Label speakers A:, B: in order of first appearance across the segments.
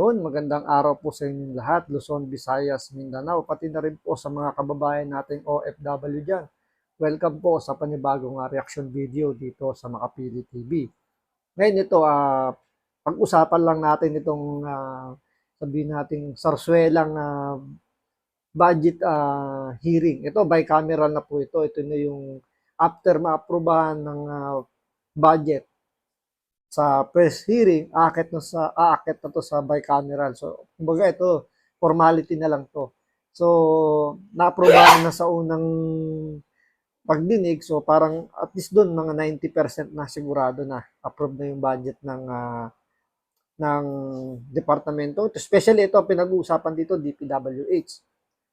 A: Yun, magandang araw po sa inyong lahat, Luzon, Visayas, Mindanao, pati na rin po sa mga kababayan nating OFW dyan. Welcome po sa panibagong reaction video dito sa Makapili TV. Ngayon ito, pag-usapan lang natin itong sabihin nating sarswelang budget hearing. Ito, bicameral na po ito. Ito na yung after ma-aprobahan ng budget sa first hearing, aakit na to sa bicameral. So, kumbaga ito, formality na lang to. So, na-aprobahan na sa unang pagdinig. So, parang at least doon mga 90% na sigurado na approve na yung budget ng departamento. Especially ito, pinag-uusapan dito, DPWH.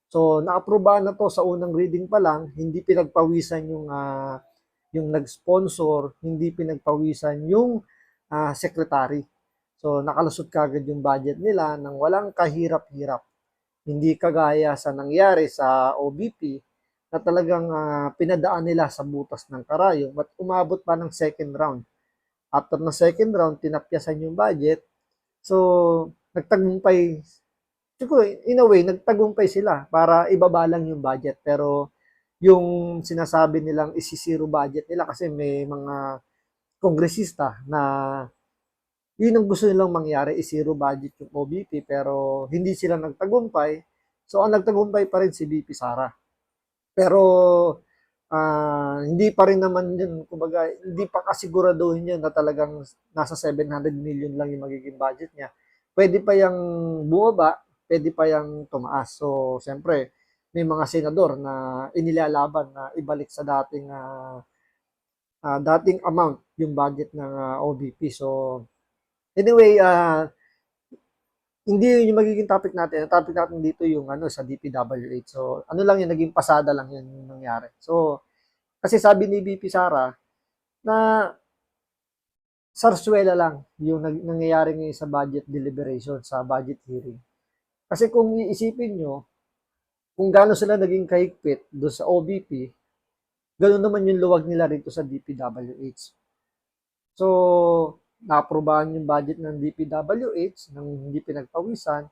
A: So, na-aprobahan na to sa unang reading pa lang, hindi pinagpawisan yung nag-sponsor, hindi pinagpawisan yung secretary. So, nakalusot kagad yung budget nila nang walang kahirap-hirap. Hindi kagaya sa nangyari sa OBP na talagang pinadaan nila sa butas ng karayom at umabot pa ng second round. After ng second round, tinapyasan yung budget. So, nagtagumpay, siguro in a way, nagtagumpay sila para ibaba lang yung budget. Pero yung sinasabi nilang isi-zero budget nila kasi may mga kongresista na yun ang gusto nilang mangyari, i-zero budget yung OBP, pero hindi sila nagtagumpay. So, ang nagtagumpay pa rin si VP Sara. Pero, hindi pa rin naman yun, kumbaga, hindi pa kasiguraduhin yun na talagang nasa 700 million lang yung magiging budget niya. Pwede pa yung bumaba, pwede pa yung tumaas. So, siyempre, may mga senador na inilalaban na ibalik sa dating amount yung budget ng OBP. So, anyway, hindi yun yung magiging topic natin. Ang topic natin dito yung sa DPWH. So, ano lang yung naging pasada lang yun yung nangyari. So, kasi sabi ni VP Sara na sarswela lang yung nangyayari ngayon sa budget deliberation, sa budget hearing. Kasi kung iisipin nyo, kung gaano sila naging kahigpit doon sa OBP, ganoon naman yung luwag nila rito sa DPWH. So, na-aprobahan yung budget ng DPWH nang hindi pinagpawisan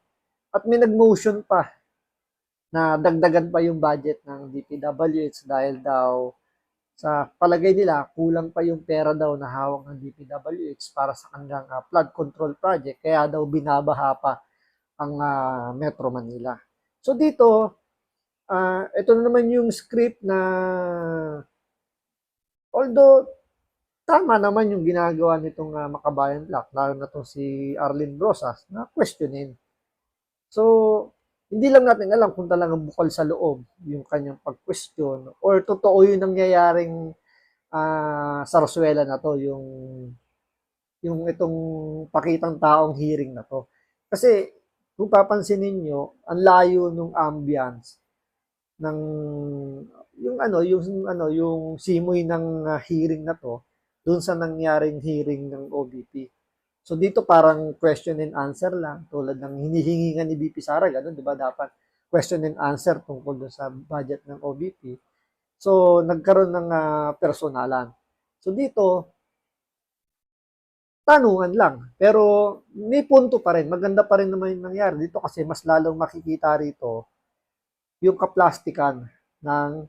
A: at may nag-motion pa na dagdagan pa yung budget ng DPWH dahil daw sa palagay nila kulang pa yung pera daw na hawak ng DPWH para sa kanilang flood control project kaya daw binabaha pa ang Metro Manila. So dito, ito na naman yung script na although tama naman yung ginagawa nitong Makabayan Black, lalo na itong si Arlene Rosas, na questionin. So, hindi lang natin alam kung talagang bukal sa loob yung kanyang pag-question or totoo yung nangyayaring sarswela na to, yung itong pakitang taong hearing na to. Kasi, kung papansinin nyo, ang layo ng ambience ng yung simoy ng hearing na to doon sa nangyaring hearing ng OBP. So dito parang question and answer lang tulad ng hinihingi ni BP Sara, ganun, 'di ba? Dapat question and answer tungkol doon sa budget ng OBP. So nagkaroon ng personalan. So dito tanungan lang. Pero may punto pa rin. Maganda pa rin naman yung nangyari dito kasi mas lalong makikita rito yung kaplastikan ng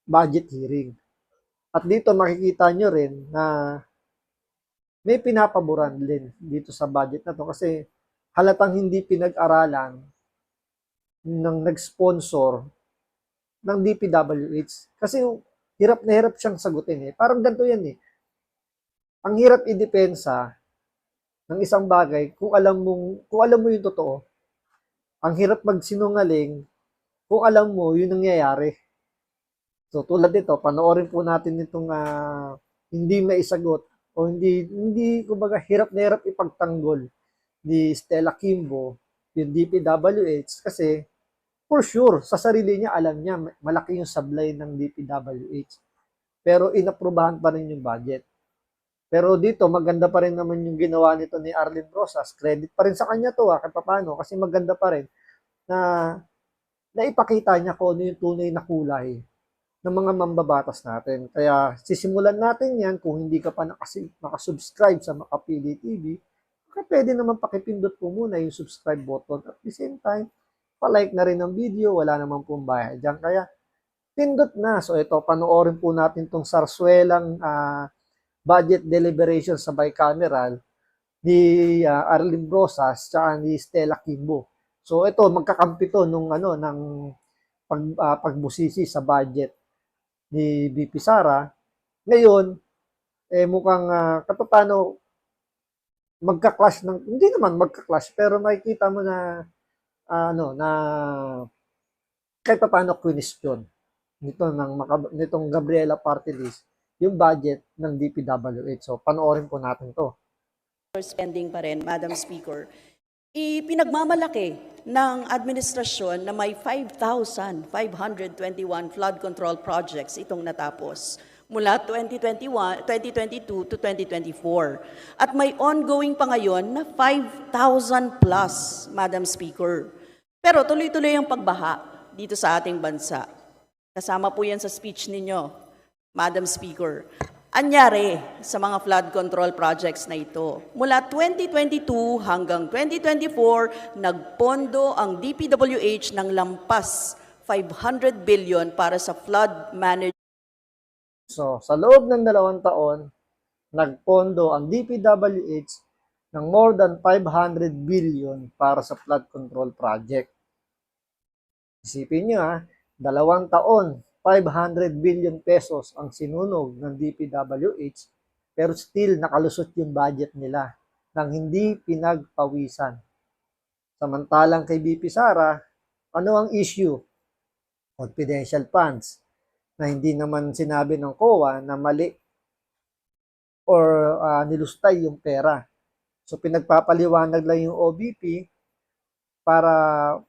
A: budget hearing. At dito makikita nyo rin na may pinapaboran din dito sa budget na to kasi halatang hindi pinag-aralan ng nag-sponsor ng DPWH. Kasi hirap na hirap siyang sagutin eh. Parang ganito yan eh. Ang hirap idepensa ng isang bagay kung alam mo yung totoo. Ang hirap magsinungaling kung alam mo yung nangyayari. So tulad nito, panoorin po natin itong hindi maisagot o hindi kumbaga hirap na hirap ipagtanggol ni Stella Kimbo, yung DPWH kasi for sure sa sarili niya alam niya malaki yung sablay ng DPWH. Pero inaprubahan pa rin yung budget. Pero dito maganda pa rin naman yung ginawa nito ni Arlene Rosas. Credit pa rin sa kanya to kahit paano kasi maganda pa rin na naipakita niya kung ano yung tunay na kulay ng mga mambabatas natin. Kaya sisimulan natin yan kung hindi ka pa nakasubscribe sa Makapili TV. pwede naman pakipindot po muna yung subscribe button. At the same time, pa-like na rin ang video, wala naman pong bayad dyan. Kaya, pindot na. So, ito, panoorin po natin itong sarswelang budget deliberation sa bicameral ni Arlene Brosas tsaka ni Stella Kimbo. So, ito, magkakampi to nung ng pagbusisi sa budget ni VP Sara. Ngayon, mukhang katapano magka-clash hindi naman magka-clash, pero makikita mo na na kahit paano question nitong Gabriela Party List yung budget ng DPWH. So, panoorin po natin to.
B: Spending pa rin, Madam Speaker. Ipinagmamalaki ng administrasyon na may 5,521 flood control projects itong natapos mula 2022 to 2024. At may ongoing pa ngayon na 5,000 plus, Madam Speaker. Pero tuloy-tuloy ang pagbaha dito sa ating bansa. Kasama po yan sa speech ninyo, Madam Speaker. Anyari sa mga flood control projects na ito. Mula 2022 hanggang 2024, nagpondo ang DPWH ng lampas 500 billion para sa flood management.
A: So, sa loob ng 2 taon, nagpondo ang DPWH ng more than 500 billion para sa flood control project. Isipin nyo 2 taon, 500 billion pesos ang sinunog ng DPWH, pero still nakalusot yung budget nila nang hindi pinagpawisan. Samantalang kay BP Sara, ano ang issue? Confidential funds na hindi naman sinabi ng COA na mali or nilustay yung pera. So pinagpapaliwanag lang yung OBP para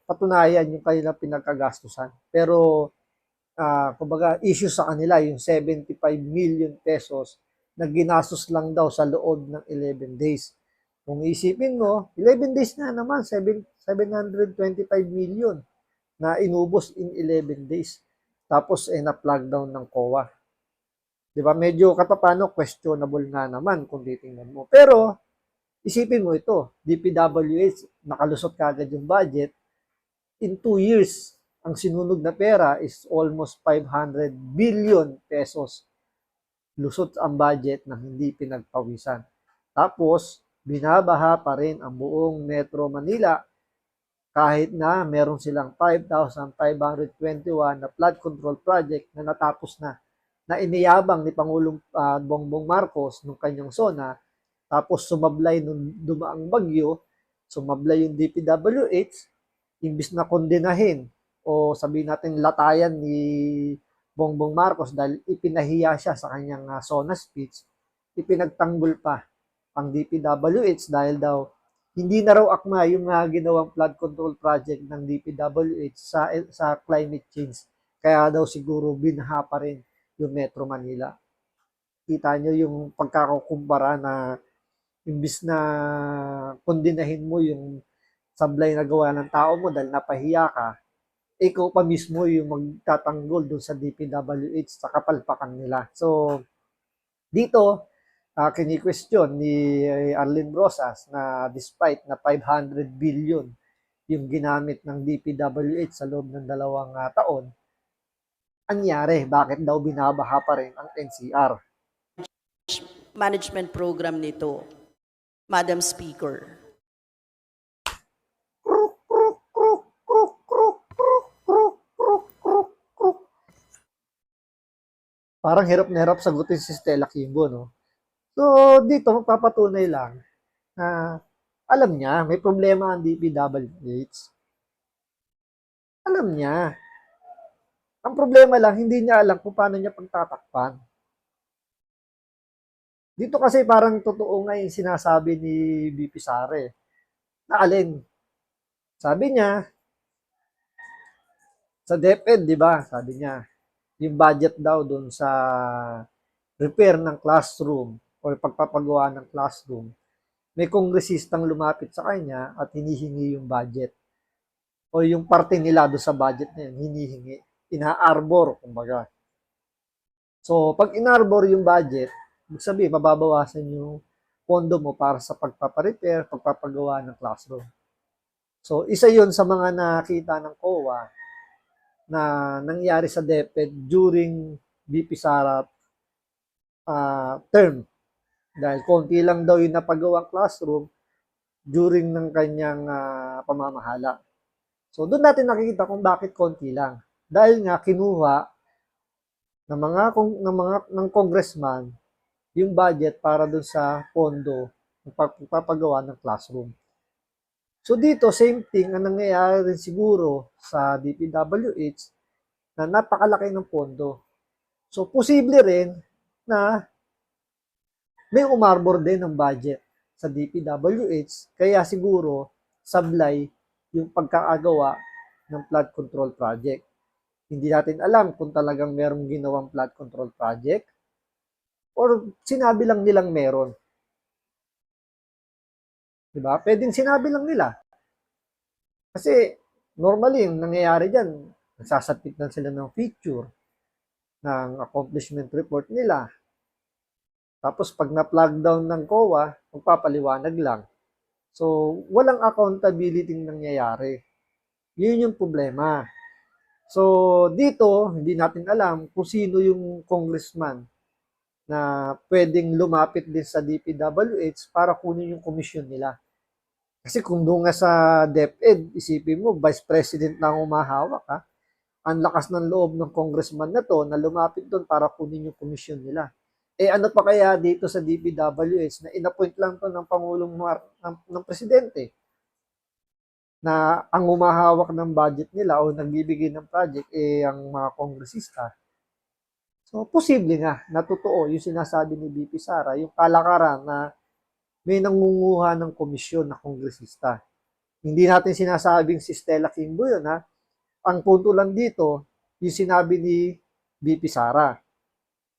A: patunayan yung kanilang pinagkagastusan. Pero kumbaga issue sa kanila yung 75 million pesos na ginastos lang daw sa loob ng 11 days. Kung isipin mo, 11 days na naman, 725 million na inubos in 11 days. Tapos na-plug down ng COA. Diba? Medyo katapano questionable nga naman kung titingnan mo. Pero isipin mo ito, DPWH, nakalusot kagad yung budget. In 2 years, ang sinunog na pera is almost 500 billion pesos. Lusot ang budget na hindi pinagpawisan. Tapos, binabaha pa rin ang buong Metro Manila kahit na meron silang 5,521 na flood control project na natapos na iniyabang ni Pangulong Bongbong Marcos nung kanyang SONA. Tapos sumablay nung dumaang bagyo, sumablay yung DPWH, imbis na kondenahin o sabihin natin latayan ni Bongbong Marcos dahil ipinahiya siya sa kanyang SONA speech, ipinagtanggol pa ang DPWH dahil daw hindi na raw akma yung ginawang flood control project ng DPWH sa climate change. Kaya daw siguro binaha pa rin yung Metro Manila. Kita nyo yung pagkakakumpara na imbis na kondenahin mo yung sablay na gawa ng tao mo dahil napahiya ka, ikaw pa mismo yung magtatanggol dun sa DPWH sa kapalpakan nila. So, dito, kini-question ni Arlene Brosas na despite na 500 billion yung ginamit ng DPWH sa loob ng 2 taon, anyari, bakit daw binabaha pa rin ang NCR?
B: Management program nito, Madam Speaker.
A: Parang hirap na hirap sagutin si Stella Kimbo, no? So, dito, magpapatunay lang na alam niya, may problema ang DPWH. Alam niya. Ang problema lang, hindi niya alam kung paano niya pagtatakpan. Dito kasi parang totoo nga yung sinasabi ni BP Sara na alin. Sabi niya, sa DepEd, di ba? Sabi niya, yung budget daw doon sa repair ng classroom or pagpapagawa ng classroom, may kongresistang lumapit sa kanya at hinihingi yung budget. O yung parte nila doon sa budget na yun, hinihingi. Ina-arbor, kumbaga. So, pag in-arbor yung budget, ibig sabihin, mababawasan yung pondo mo para sa pagpaparepair, pagpapagawa ng classroom. So, isa yun sa mga nakita ng COA na nangyari sa DepEd during VP Sara term. Dahil konti lang daw yung napagawang classroom during ng kanyang pamamahala. So, doon natin nakikita kung bakit konti lang. Dahil nga kinuha ng congressman yung budget para doon sa pondo ng pagpapagawa ng classroom. So dito, same thing ang nangyayari rin siguro sa DPWH na napakalaki ng pondo. So posible rin na may umarbor din ng budget sa DPWH kaya siguro sablay yung pagkakagawa ng flood control project. Hindi natin alam kung talagang merong ginawang flood control project or sinabi lang nilang meron. Diba? Pwedeng sinabi lang nila. Kasi normally, yung nangyayari dyan, nagsasabit lang sila ng feature ng accomplishment report nila. Tapos pag na-plug down ng COA, magpapaliwanag lang. So, walang accountability nangyayari. Yun yung problema. So, dito, hindi natin alam kung sino yung congressman na pwedeng lumapit din sa DPWH para kunin yung komisyon nila. Kasi kung doon nga sa DepEd, isipin mo, Vice President na humahawak, ha? Ang lakas ng loob ng congressman na to na lumapit doon para kunin yung komisyon nila. Eh ano pa kaya dito sa DPWH na inappoint lang to ng Pangulong ng Presidente na ang humahawak ng budget nila o nagbibigay ng project eh ang mga kongresista. So, posible nga na totoo yung sinasabi ni VP Sara, yung kalakaran na may nangunguha ng komisyon na kongresista. Hindi natin sinasabing si Stella Kimbo yun, ha? Ang punto lang dito, yung sinabi ni VP Sara.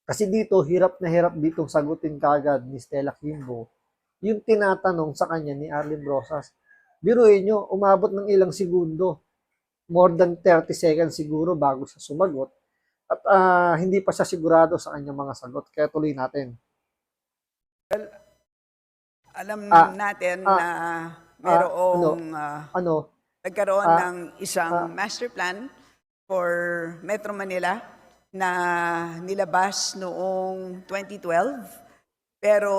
A: Kasi dito, hirap na hirap ditong sagutin kagad ni Stella Kimbo yung tinatanong sa kanya ni Arlene Rosas. Biruin nyo, umabot ng ilang segundo. More than 30 seconds siguro bago siya sumagot. At hindi pa siya sigurado sa kanyang mga sagot. Kaya tuloy natin.
C: Well, alam
A: Ah,
C: natin
A: ah,
C: na
A: ano,
C: merong
A: ano,
C: nagkaroon
A: ah,
C: ng isang master plan for Metro Manila na nilabas noong 2012. Pero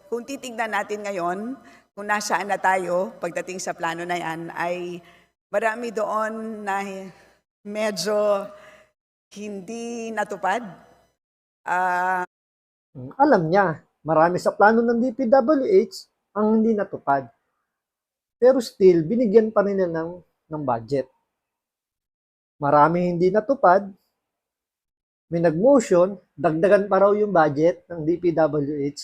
C: kung titignan natin ngayon, kung nasaan na tayo pagdating sa plano na yan, ay marami doon na medyo hindi natupad.
A: alam niya, marami sa plano ng DPWH ang hindi natupad. Pero still, binigyan pa rin nila ng budget. Marami hindi natupad, may nag-motion, dagdagan pa raw yung budget ng DPWH.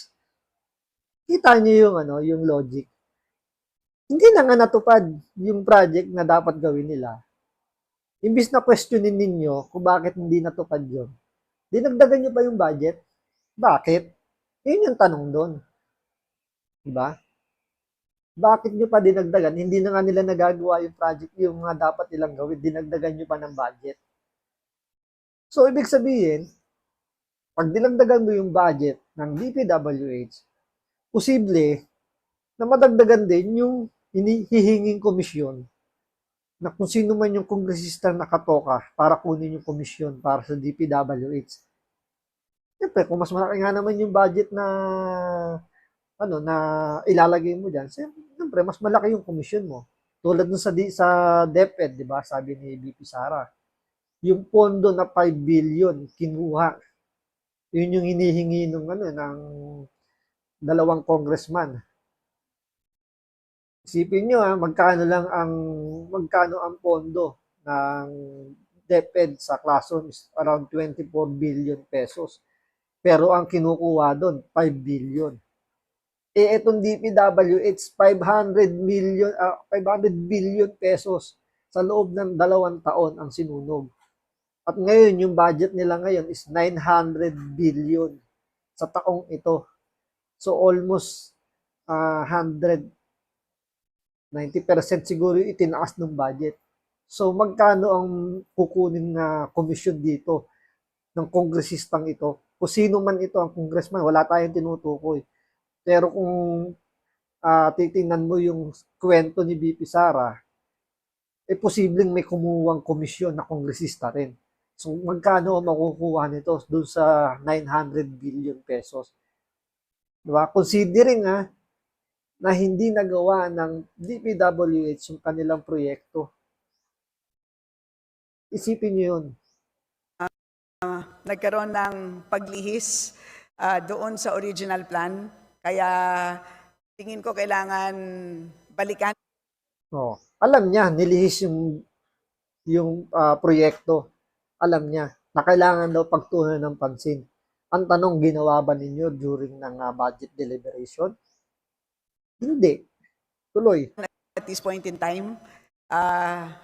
A: Kita niyo yung logic. Hindi na nga natupad yung project na dapat gawin nila. Imbis na questionin ninyo kung bakit hindi natupad yun, dinagdagan nyo pa yung budget. Bakit? Yun yung tanong doon. Diba? Bakit nyo pa dinagdagan? Hindi na nga nila nagagawa yung project, yung dapat nilang gawin, dinagdagan nyo pa ng budget. So, ibig sabihin, pag dinagdagan mo yung budget ng DPWH, posible na madagdagan din yung hinihinging komisyon na kung sino man yung kongresista nakatoka para kunin yung komisyon para sa DPWH. Siyempre, kung mas malaki nga naman yung budget na na ilalagay mo diyan, siyempre mas malaki yung komisyon mo. Tulad nun sa DepEd, 'di ba? Sabi ni VP Sara, yung pondo na 5 billion kinuha. Yun yung hinihingi ng dalawang congressman. Isipin nyo magkano ang pondo ng DepEd sa classroom is around 24 billion pesos. Pero ang kinukuha doon, 5 billion. Eh, itong DPWH, 500 billion pesos sa loob ng 2 taon ang sinunog. At ngayon, yung budget nila ngayon is 900 billion sa taong ito. So, almost 90% siguro yung itinaas ng budget. So, magkano ang kukunin na komisyon dito ng kongresistang ito? Kung sino man ito ang congressman, wala tayong tinutukoy. Pero kung titingnan mo yung kwento ni BP Sara, posibleng may kumuhang komisyon na kongresista rin. So, magkano ang makukuha nito dun sa 900 billion pesos? Diba? Considering na hindi nagawa ng DPWH yung kanilang proyekto. Isipin nyo yun.
C: Nagkaroon ng paglihis doon sa original plan. Kaya tingin ko kailangan balikan.
A: Oh, alam niya, nilihis yung proyekto. Alam niya na kailangan daw pagtuunan ng pansin. Ang tanong, ginawa ba ninyo during ng budget deliberation? Hindi. Tuloy.
C: At this point in time,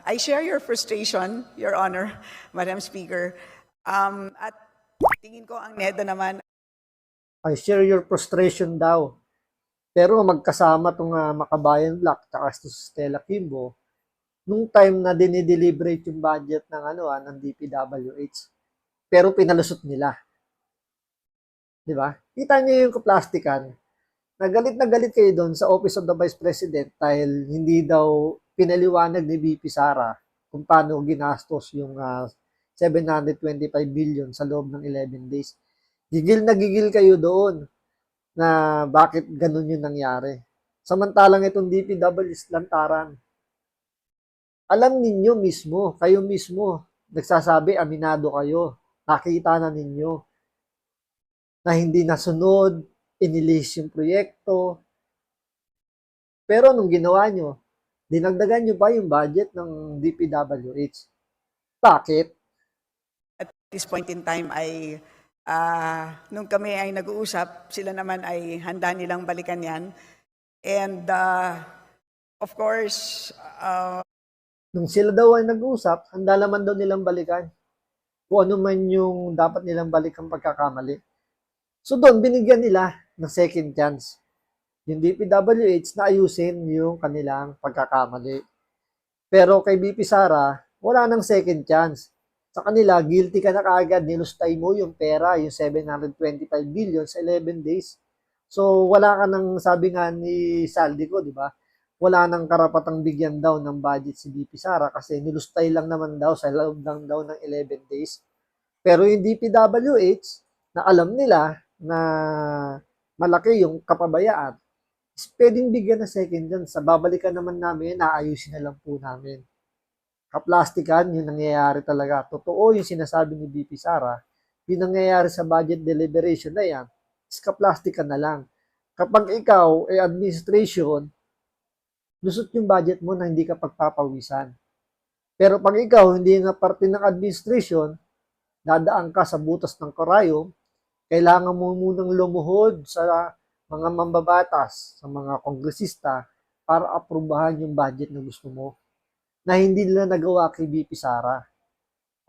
C: I share your frustration, Your Honor, Madam Speaker. At tingin ko ang NEDA naman
A: I share your frustration daw. Pero magkasama itong Makabayan Black at si Stella Kimbo nung time na dinideliberate yung budget ng DPWH. Pero pinalusot nila. Di ba? Kita niyo yung kaplastikan. Na galit kayo doon sa Office of the Vice President dahil hindi daw pinaliwanag ni BP Sara kung paano ginastos yung 725 billion sa loob ng 11 days. Gigil na gigil kayo doon na bakit ganun yung nangyari. Samantalang itong DPWH lantaran. Alam ninyo mismo, kayo mismo, nagsasabi, aminado kayo, nakita na ninyo na hindi nasunod, inilis yung proyekto. Pero nung ginawa nyo, dinagdagan nyo pa yung budget ng DPWH. Bakit?
C: at this point in time ay nung kami ay nag-uusap, sila naman ay handa nilang balikan yan. And of course,
A: Nung sila daw ay nag-usap, handa naman daw nilang balikan. Kung ano man yung dapat nilang balikan pagkakamali. So doon, binigyan nila ng second chance. Yung DPWH na ayusin yung kanilang pagkakamali. Pero kay BP Sara, wala nang second chance. Sa kanila, guilty ka na kaagad, nilustay mo yung pera, yung 725 billion sa 11 days. So wala ka nang, sabi nga ni Saldico, di ba? Wala nang karapatang bigyan daw ng budget si BP Sara kasi nilustay lang naman daw sa loob lang daw ng 11 days. Pero yung DPWH, na alam nila na malaki yung kapabayaan, pwedeng bigyan ng second chance. Sa babalikan naman namin, naayusin na lang po namin. Kaplastikan, yung nangyayari talaga. Totoo yung sinasabi ni BP Sara, yung nangyayari sa budget deliberation na yan, is kaplastikan na lang. Kapag ikaw ay administration, lusot yung budget mo na hindi ka pagpapawisan. Pero pag ikaw hindi nga parte ng administration, dadaan ka sa butas ng karayom, kailangan mo munang lumuhod sa mga mambabatas, sa mga kongresista, para aprubahan yung budget na gusto mo, na hindi nila nagawa kay BP Sara.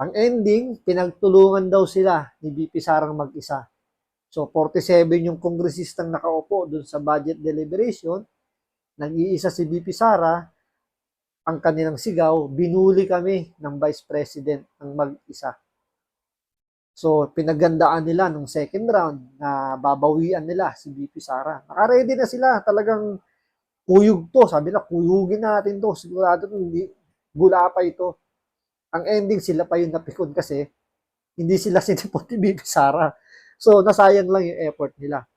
A: Ang ending, pinagtulungan daw sila ni BP Sarang mag-isa. So, 47 yung kongresistang nakaupo dun sa budget deliberation, nag-iisa si BP Sara, ang kanilang sigaw, binuli kami ng Vice President ng mag-isa. So, pinagandaan nila nung second round na babawian nila si BP Sara. Naka-ready na sila, talagang kuyog to. Sabi na, kuyugin natin to. Sigurado hindi, bula pa ito. Ang ending, sila pa yung napikon kasi hindi sila sinipot ni BP Sara. So, nasayang lang yung effort nila.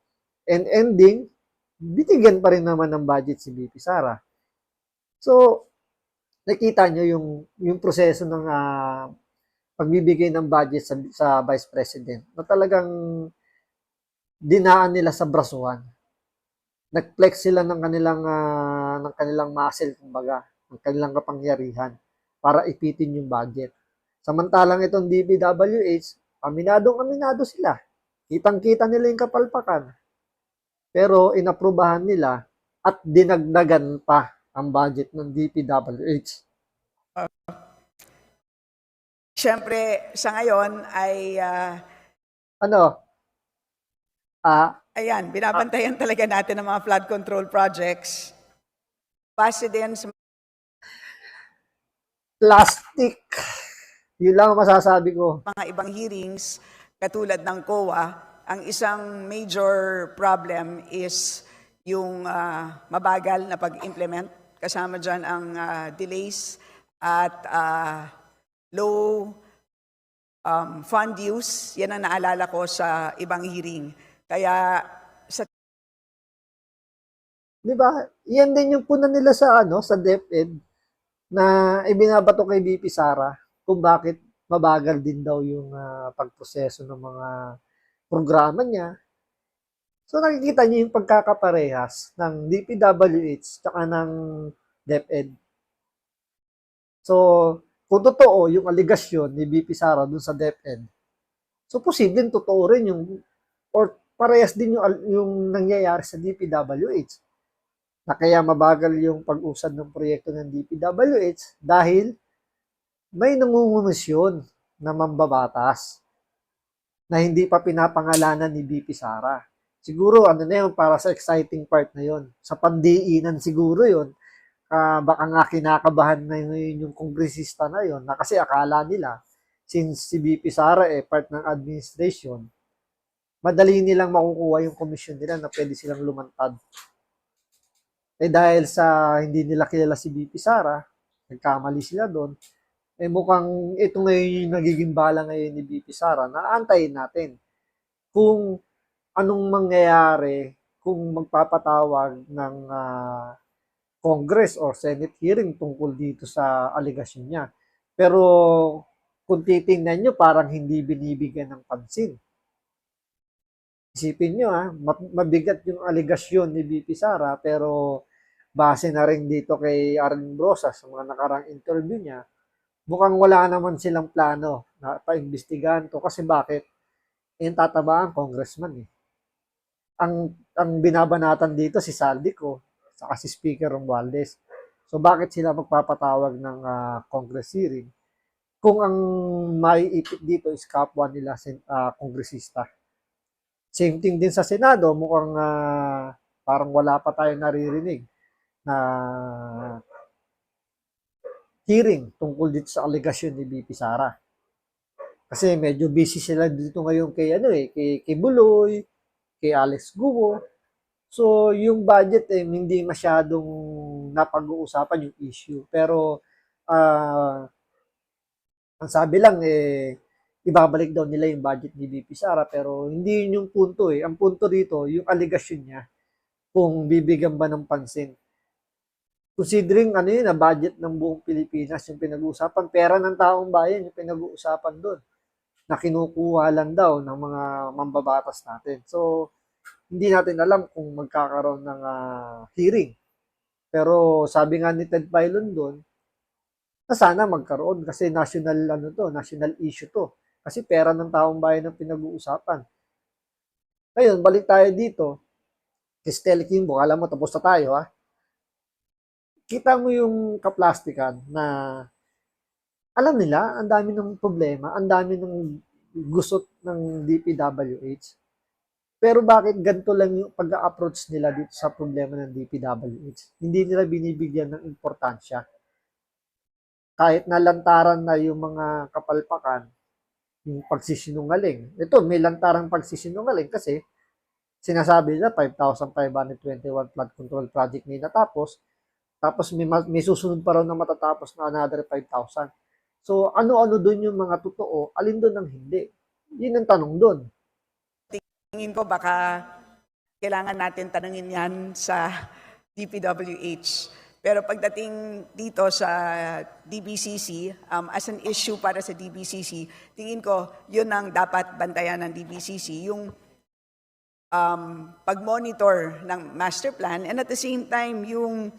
A: And ending, bitigyan pa rin naman ng budget si BP Sara. So, nakita nyo yung proseso ng pagbibigay ng budget sa Vice President na talagang dinaan nila sa brasuhan. Nag-flex sila ng kanilang muscle, kumbaga, ng kanilang kapangyarihan para ipitin yung budget. Samantalang itong DPWH, aminado sila. Kitang-kita nila yung kapalpakan. Pero inaprubahan nila at dinagdagan pa ang budget ng DPWH.
C: syempre sa ngayon ay ayan, binabantayan talaga natin ang mga flood control projects. Base din sa
A: Plastic. Yun lang ang masasabi ko.
C: mga ibang hearings katulad ng COA, Ang isang major problem is yung mabagal na pag-implement. Kasama dyan ang delays at low fund use. Yan ang naalala ko sa ibang hearing. Kaya sa
A: Di ba? Yan din yung puna nila sa sa DepEd na ibinabato kay VP Sara kung bakit mabagal din daw yung pagproseso ng mga programa niya. So nakikita niyo yung pagkakaparehas ng DPWH tsaka ng DepEd. So kung totoo yung aligasyon ni VP Sara dun sa DepEd, so posibleng totoo rin yung or parehas din yung nangyayari sa DPWH na kaya mabagal yung pag-usad ng proyekto ng DPWH dahil may nangungumisyon na mambabatas na hindi pa pinapangalanan ni VP Sara. Siguro na yun, para sa exciting part na yun. Sa pandiinan siguro yun. Baka nga kinakabahan na yun yung kongresista na yun na kasi akala nila since si VP Sara part ng administration, madali nilang makukuha yung komisyon nila na pwede silang lumantad. Dahil sa hindi nila kilala si VP Sara, nagkamali sila doon, mukhang ito ngayon yung nagiging bala ngayon ni VP Sara na antayin natin kung anong mangyayari kung magpapatawag ng Congress or Senate hearing tungkol dito sa aligasyon niya. Pero kung titingnan nyo, parang hindi binibigyan ng pansin. Isipin nyo mabigat yung aligasyon ni VP Sara, pero base na rin dito kay Arlene Brosas sa mga nakarang interview niya, mukhang wala naman silang plano na paimbestigahan to. Kasi bakit? Tataba ang congressman Ang binabanatan dito si Saldico saka si Speaker Romualdez. So bakit sila magpapatawag ng Congress hearing kung ang maiipit dito is kapwa nila kongresista? Same thing din sa Senado, mukhang parang wala pa tayong naririnig na hearing tungkol dito sa aligasyon ni VP Sara. Kasi medyo busy sila dito ngayon kay kay Buloy, kay Alex Guo. So yung budget hindi masyadong napag-uusapan yung issue. Pero ang sabi lang ibabalik daw nila yung budget ni VP Sara, pero hindi yun yung punto Ang punto dito, yung aligasyon niya kung bibigyan ba ng pansin. Considering budget ng buong Pilipinas yung pinag-uusapan, pera ng taong bayan yung pinag-uusapan doon na kinukuha lang daw ng mga mambabatas natin. So, hindi natin alam kung magkakaroon ng hearing. Pero sabi nga ni Ted Filon doon, na sana magkaroon kasi national issue to. Kasi pera ng taong bayan ang pinag-uusapan. Ngayon, balik tayo dito. Kistel Kimbo, alam mo, tapos na tayo Kita mo yung kaplastikan na alam nila, ang dami ng problema, ang dami ng gusot ng DPWH. Pero bakit ganito lang yung pag-approach nila dito sa problema ng DPWH? Hindi nila binibigyan ng importansya. Kahit nalantaran na yung mga kapalpakan, yung pagsisinungaling. Ito, may lantarang pagsisinungaling kasi sinasabi nila 5,521 flood control project na natapos, tapos may susunod pa raw na matatapos na another 5,000. So, ano-ano doon yung mga totoo, alin doon ang hindi? Yun ang tanong doon.
C: tingin ko baka kailangan natin tanungin yan sa DPWH. Pero pagdating dito sa DBCC, as an issue para sa DBCC, tingin ko yun ang dapat bantayan ng DBCC, yung pag-monitor ng master plan and at the same time yung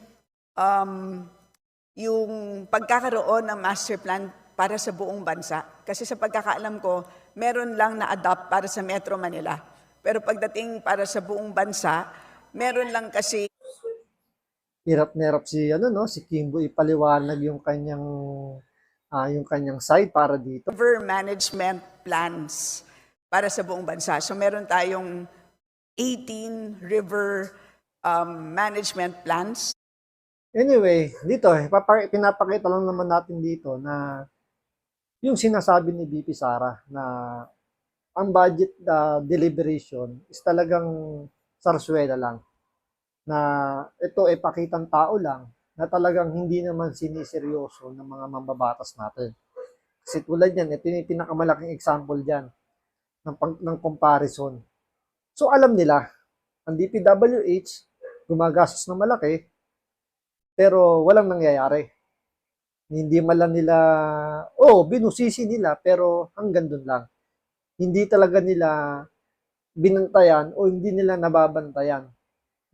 C: pagkakaroon ng master plan para sa buong bansa. Kasi sa pagkakaalam ko, meron lang na-adopt para sa Metro Manila. Pero pagdating para sa buong bansa, meron lang kasi
A: Hirap na hirap si Kimbo ipaliwanag yung kanyang side para dito.
C: river management plans para sa buong bansa. So meron tayong 18 river management plans.
A: Anyway, dito pinapakita lang naman natin dito na yung sinasabi ni VP Sara na ang budget deliberation is talagang sarsuela lang, na ito ay pakitang tao lang na talagang hindi naman siniseryoso ng mga mambabatas natin. Kasi tulad yan, ito yung pinakamalaking example dyan ng comparison. So alam nila, ang DPWH gumagastos ng malaki pero walang nangyayari. Hindi man lang nila, binusisi nila pero hanggang doon lang. Hindi talaga nila binantayan o hindi nila nababantayan.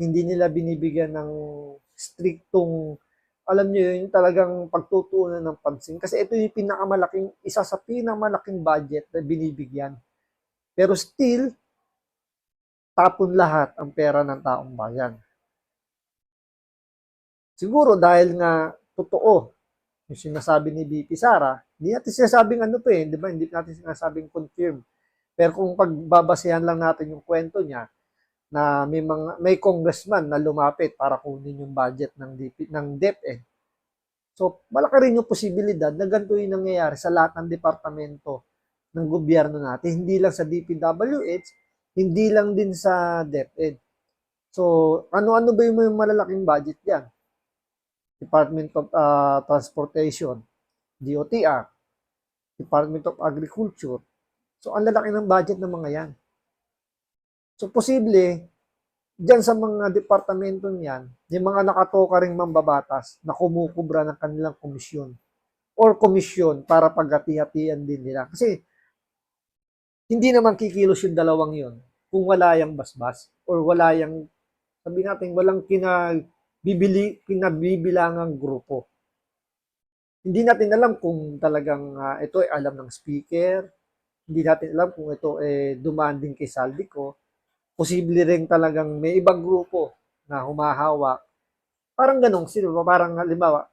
A: Hindi nila binibigyan ng striktong, alam niyo yun, talagang pagtutuunan ng pansin. Kasi ito yung isa sa pinakamalaking budget na binibigyan. Pero still, tapon lahat ang pera ng taong bayan. Siguro dahil nga totoo yung sinasabi ni VP Sara, hindi natin sinasabing di ba? Hindi natin sinasabing confirm. Pero kung pagbabasehan lang natin yung kwento niya, na may congressman na lumapit para kunin yung budget ng DepEd. So, malaki rin yung posibilidad na ganito yung nangyayari sa lahat ng departamento ng gobyerno natin, hindi lang sa DPWH, hindi lang din sa DepEd. So, ano-ano ba yung malalaking budget diyan? Department of Transportation, DOTR, Department of Agriculture. So, ang lalaki ng budget ng mga yan. So, posible, dyan sa mga departamento niyan, yung mga nakatoka ring mambabatas na kumukubra ng kanilang komisyon or komisyon para paghati-hatian din nila. Kasi, hindi naman kikilos yung dalawang yon kung wala yung basbas or wala yung, sabi natin, walang kinabibilangang grupo. Hindi natin alam kung talagang ito ay alam ng speaker, hindi natin alam kung ito ay dumaan din kay Saldico. Posible rin talagang may ibang grupo na humahawak. Parang ganun, parang halimbawa,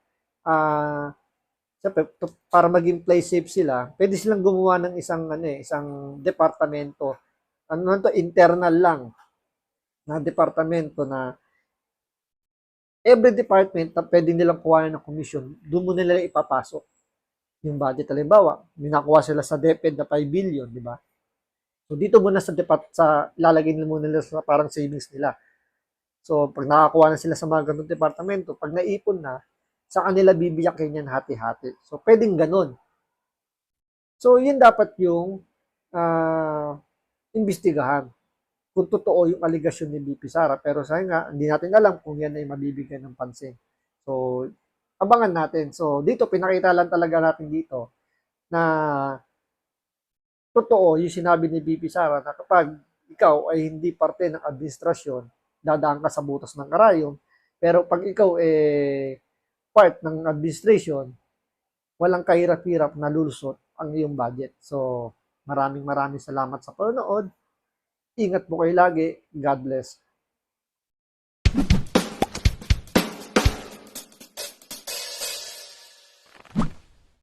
A: para maging play safe sila, pwede silang gumawa ng isang departamento. Internal lang na departamento na every department na pwede nilang kuha ng komisyon, doon mo nila ipapasok yung budget. Halimbawa, minakuha sila sa DepEd na 5 billion, di ba? So dito muna lalagay nila muna nila sa parang savings nila. So pag nakakuha na sila sa mga ganung departamento, pag naipon na, sa kanila bibiyakin yan hati-hati. So pwedeng ganun. So yun dapat yung imbestigahan. Kung totoo yung aligasyon ni BP Sara. Pero sa nga, hindi natin alam kung yan ay mabibigyan ng pansin. So abangan natin. So dito, pinakita lang talaga natin dito na totoo yung sinabi ni BP Sara na kapag ikaw ay hindi parte ng administrasyon, dadaan ka sa butas ng karayom. Pero pag ikaw part ng administration, walang kahirap-hirap na lulusot ang iyong budget. So, maraming salamat sa panonood. Ingat po kayo lagi. God bless.